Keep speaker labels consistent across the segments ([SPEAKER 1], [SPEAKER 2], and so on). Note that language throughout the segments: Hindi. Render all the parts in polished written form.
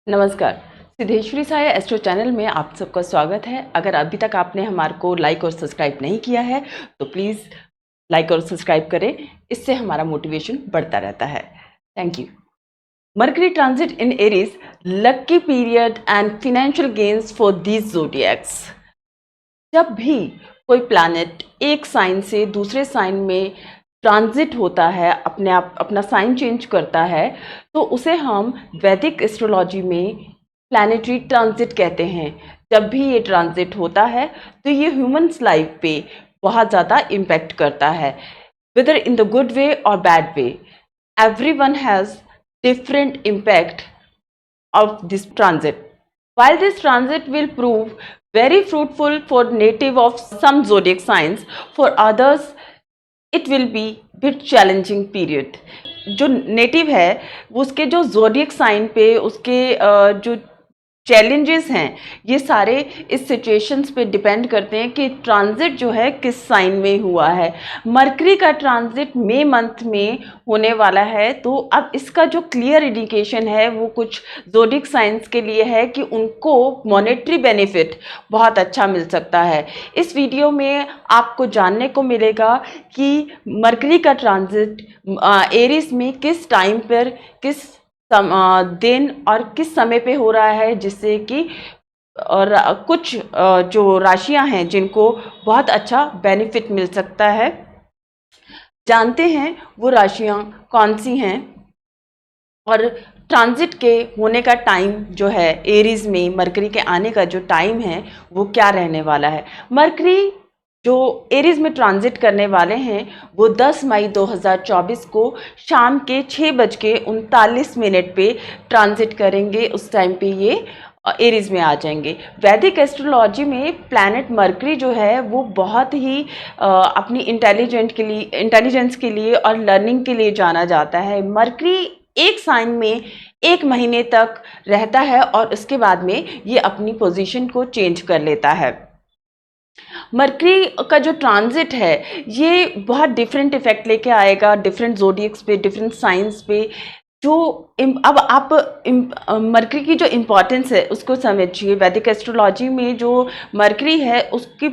[SPEAKER 1] नमस्कार। सिद्धेश्वरी साय एस्ट्रो चैनल में आप सबका स्वागत है। अगर अभी तक आपने हमारे को लाइक और सब्सक्राइब नहीं किया है तो प्लीज़ लाइक और सब्सक्राइब करें, इससे हमारा मोटिवेशन बढ़ता रहता है। Thank you. Mercury transit in Aries, lucky period and financial gains for these zodiacs. जब भी कोई प्लैनेट एक साइन से दूसरे साइन में ट्रांजिट होता है, अपना साइन चेंज करता है, तो उसे हम वैदिक एस्ट्रोलॉजी में प्लैनेटरी ट्रांजिट कहते हैं। जब भी ये ट्रांजिट होता है तो ये ह्यूमंस लाइफ पे बहुत ज़्यादा इम्पैक्ट करता है, whether in the good way or bad way. Everyone has different impact of this transit. While this transit will prove very fruitful for native of some zodiac signs, for others it will be bit challenging period. जो नेटिव है उसके जो ज़ोडिएक साइन पे उसके जो चैलेंजेस हैं, ये सारे इस सिचुएशंस पे डिपेंड करते हैं कि ट्रांजिट जो है किस साइन में हुआ है। मरकरी का ट्रांजिट मई मंथ में होने वाला है, तो अब इसका जो क्लियर इंडिकेशन है वो कुछ ज़ोडिएक साइंस के लिए है कि उनको मॉनेटरी बेनिफिट बहुत अच्छा मिल सकता है। इस वीडियो में आपको जानने को मिलेगा कि मरकरी का ट्रांजिट एरीज में किस टाइम पर, किस दिन और किस समय पे हो रहा है, जिससे कि और कुछ जो राशियां हैं जिनको बहुत अच्छा बेनिफिट मिल सकता है। जानते हैं वो राशियां कौन सी हैं और ट्रांजिट के होने का टाइम जो है, एरीज में मरकरी के आने का जो टाइम है वो क्या रहने वाला है। मरकरी जो एरीज में ट्रांजिट करने वाले हैं वो 10 मई 2024 को शाम के 6:39 पे ट्रांजिट करेंगे। उस टाइम पे ये एरीज में आ जाएंगे। वैदिक एस्ट्रोलॉजी में प्लैनेट मरकरी जो है वो बहुत ही अपनी इंटेलिजेंस के लिए और लर्निंग के लिए जाना जाता है। मरकरी एक साइन में एक महीने तक रहता है और उसके बाद में ये अपनी पोजीशन को चेंज कर लेता है। मरकरी का जो ट्रांजिट है ये बहुत डिफरेंट इफेक्ट लेके आएगा डिफरेंट ज़ोडिएक्स पे, डिफरेंट साइंस पे। जो अब आप मरकरी की जो इम्पोर्टेंस है उसको समझिए। वैदिक एस्ट्रोलॉजी में जो मरकरी है उसका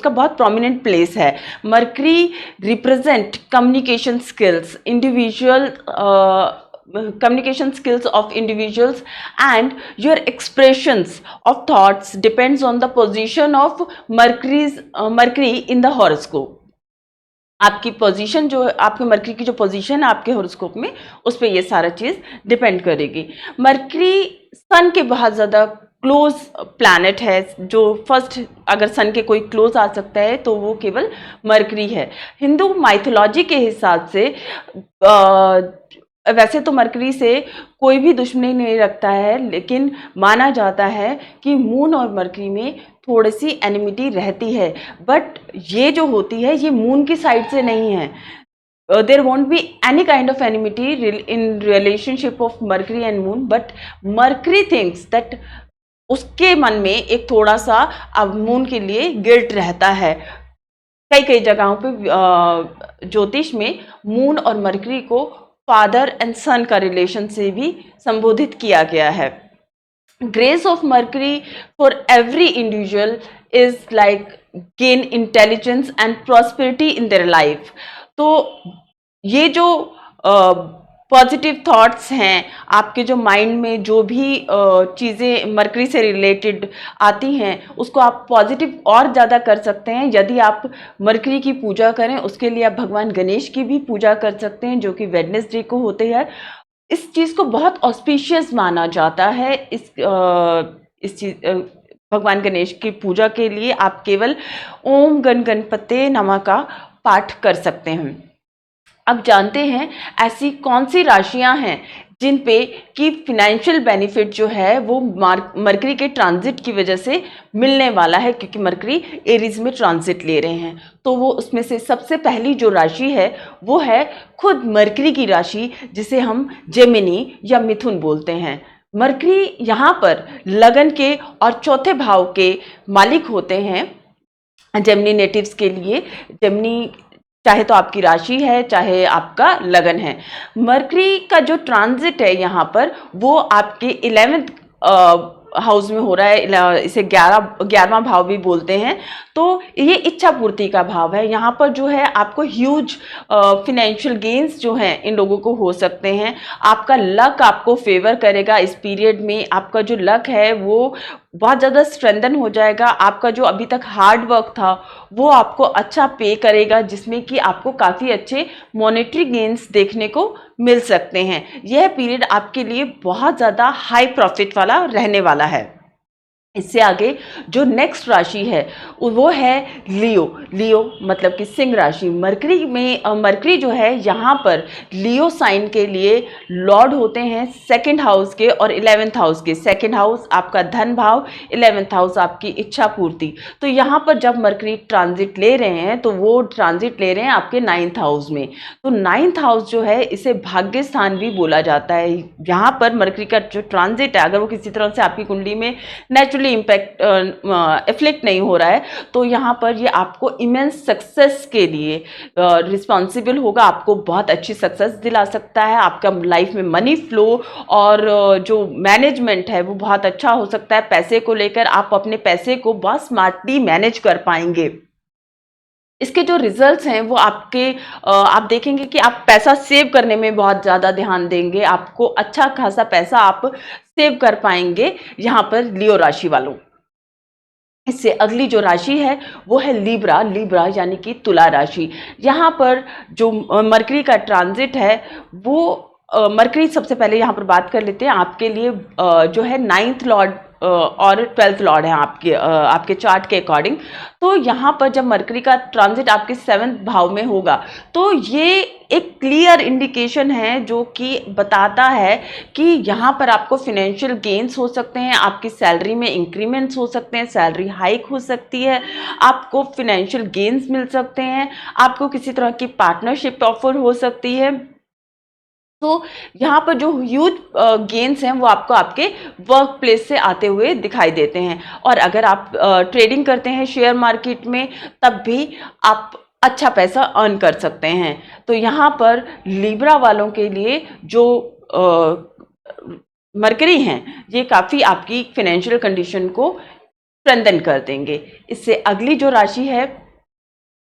[SPEAKER 1] बहुत प्रोमिनेंट प्लेस है। Mercury represent communication skills, individual communication skills of individuals, and your expressions of thoughts depends on the position of Mercury in the horoscope. आपकी पोजीशन जो आपके मरकरी की जो पोजीशन है आपके हॉरोस्कोप में, उस पर ये सारा चीज़ डिपेंड करेगी। मरकरी सन के बहुत ज़्यादा क्लोज प्लैनेट है। जो फर्स्ट अगर सन के कोई क्लोज आ सकता है तो वो केवल मरकरी है। हिंदू माइथोलॉजी के हिसाब से वैसे तो मरकरी से कोई भी दुश्मनी नहीं रखता है, लेकिन माना जाता है कि मून और मरकरी में थोड़ी सी एनिमिटी रहती है, बट ये जो होती है ये मून की साइड से नहीं है। There won't be any kind of enmity in relationship of Mercury and moon, but Mercury thinks that उसके मन में एक थोड़ा सा अब मून के लिए गिल्ट रहता है। कई जगहों पे ज्योतिष में मून और मरकरी को फादर एंड सन का रिलेशन से भी संबोधित किया गया है। Grace of mercury for every individual is like gain intelligence and prosperity in their life. तो ये जो पॉजिटिव थॉट्स हैं, आपके जो माइंड में जो भी चीज़ें मरकरी से रिलेटेड आती हैं उसको आप पॉजिटिव और ज़्यादा कर सकते हैं यदि आप मरकरी की पूजा करें। उसके लिए आप भगवान गणेश की भी पूजा कर सकते हैं जो कि वेडनेसडे को होते हैं। इस चीज़ को बहुत ऑस्पिशियस माना जाता है। इस चीज़ भगवान गणेश की पूजा के लिए आप केवल ओम गणपते नमः का पाठ कर सकते हैं। अब जानते हैं ऐसी कौन सी राशियां हैं जिन पे कि फिनेंशियल बेनिफिट जो है वो मरकरी के ट्रांजिट की वजह से मिलने वाला है, क्योंकि मरकरी एरीज में ट्रांजिट ले रहे हैं। तो वो उसमें से सबसे पहली जो राशि है वो है खुद मरकरी की राशि, जिसे हम जेमिनी या मिथुन बोलते हैं। मरकरी यहाँ पर लगन के और चौथे भाव के मालिक होते हैं। जेमिनी नेटिव्स के लिए जेमिनी चाहे तो आपकी राशि है, चाहे आपका लगन है। मरकरी का जो ट्रांजिट है यहाँ पर वो आपके 11th हाउस में हो रहा है, इसे 11वां भाव भी बोलते हैं। तो ये इच्छा पूर्ति का भाव है। यहाँ पर जो है आपको ह्यूज फिनेंशियल गेन्स जो हैं इन लोगों को हो सकते हैं। आपका लक आपको फेवर करेगा इस पीरियड में। आपका जो लक है वो बहुत ज़्यादा स्ट्रेंथन हो जाएगा। आपका जो अभी तक हार्ड वर्क था वो आपको अच्छा पे करेगा, जिसमें कि आपको काफ़ी अच्छे मॉनेटरी गेन्स देखने को मिल सकते हैं। यह पीरियड आपके लिए बहुत ज़्यादा हाई प्रॉफिट वाला रहने वाला है। इससे आगे जो नेक्स्ट राशि है वो है लियो। लियो मतलब कि सिंह राशि। मरकरी जो है यहाँ पर लियो साइन के लिए लॉर्ड होते हैं 2nd हाउस के और 11th हाउस के। 2nd हाउस आपका धन भाव, 11th हाउस आपकी इच्छा पूर्ति। तो यहाँ पर जब मरकरी ट्रांजिट ले रहे हैं तो वो ट्रांजिट ले रहे हैं आपके 9th हाउस में। तो 9th हाउस जो है इसे भाग्य स्थान भी बोला जाता है। यहाँ पर मरकरी का जो ट्रांजिट है अगर वो किसी तरह से आपकी कुंडली में नेचुरली इम्पैक्ट एफ्लेक्ट नहीं हो रहा है तो यहाँ पर ये आपको इमेंस सक्सेस के लिए रिस्पॉन्सिबल होगा। आपको बहुत अच्छी सक्सेस दिला सकता है। आपका लाइफ में मनी फ्लो और जो मैनेजमेंट है वो बहुत अच्छा हो सकता है। पैसे को लेकर आप अपने पैसे को बहुत स्मार्टली मैनेज कर पाएंगे। इसके जो रिजल्ट्स हैं वो आप देखेंगे कि आप पैसा सेव करने में बहुत ज़्यादा ध्यान देंगे। आपको अच्छा खासा पैसा आप सेव कर पाएंगे यहाँ पर लियो राशि वालों। इससे अगली जो राशि है वो है लिब्रा। लिब्रा यानी कि तुला राशि। यहाँ पर जो मरकरी का ट्रांजिट है वो मरकरी सबसे पहले यहाँ पर बात कर लेते हैं आपके लिए जो है 9th लॉर्ड और 12th लॉर्ड है आपके चार्ट के अकॉर्डिंग। तो यहाँ पर जब मरकरी का ट्रांजिट आपके 7th भाव में होगा तो ये एक क्लियर इंडिकेशन है जो कि बताता है कि यहाँ पर आपको फिनेंशियल गेन्स हो सकते हैं, आपकी सैलरी में इंक्रीमेंट्स हो सकते हैं, सैलरी हाइक हो सकती है, आपको फिनेंशियल गेन्स मिल सकते हैं, आपको किसी तरह की पार्टनरशिप ऑफर हो सकती है। तो यहाँ पर जो ह्यूज गेन्स हैं वो आपको आपके वर्क प्लेस से आते हुए दिखाई देते हैं। और अगर आप ट्रेडिंग करते हैं शेयर मार्केट में तब भी आप अच्छा पैसा अर्न कर सकते हैं। तो यहाँ पर लिब्रा वालों के लिए जो मरकरी हैं ये काफ़ी आपकी फिनेंशियल कंडीशन को स्ट्रेंथन कर देंगे। इससे अगली जो राशि है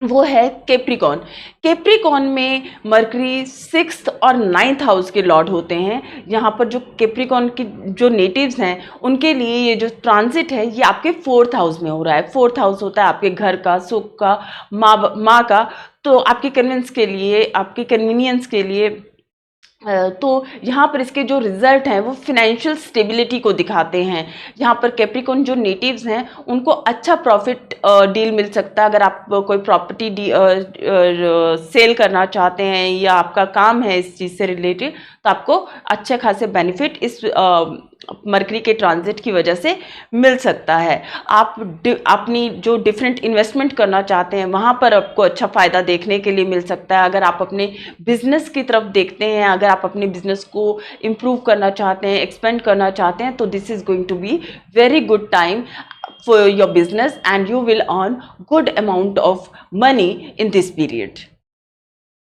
[SPEAKER 1] वो है कैप्रिकॉर्न। कैप्रिकॉर्न में मरकरी 6th और 9th हाउस के लॉर्ड होते हैं। यहाँ पर जो कैप्रिकॉर्न की जो नेटिव्स हैं उनके लिए ये जो ट्रांजिट है ये आपके 4th हाउस में हो रहा है। 4th हाउस होता है आपके घर का, सुख का, माँ का। तो आपकी कन्वीनियंस के लिए तो यहाँ पर इसके जो रिजल्ट हैं वो फिनेंशियल स्टेबिलिटी को दिखाते हैं। यहाँ पर कैप्रिकॉर्न जो नेटिव्स हैं उनको अच्छा प्रॉफिट डील मिल सकता है। अगर आप कोई प्रॉपर्टी सेल करना चाहते हैं या आपका काम है इस चीज़ से रिलेटेड तो आपको अच्छे खासे बेनिफिट इस मरकरी के ट्रांजिट की वजह से मिल सकता है। आप अपनी जो डिफरेंट इन्वेस्टमेंट करना चाहते हैं वहाँ पर आपको अच्छा फ़ायदा देखने के लिए मिल सकता है। अगर आप अपने बिजनेस की तरफ देखते हैं, अगर आप अपने बिजनेस को इम्प्रूव करना चाहते हैं, एक्सपेंड करना चाहते हैं तो this is going to be very good time for your business and you will earn good amount of money in this period.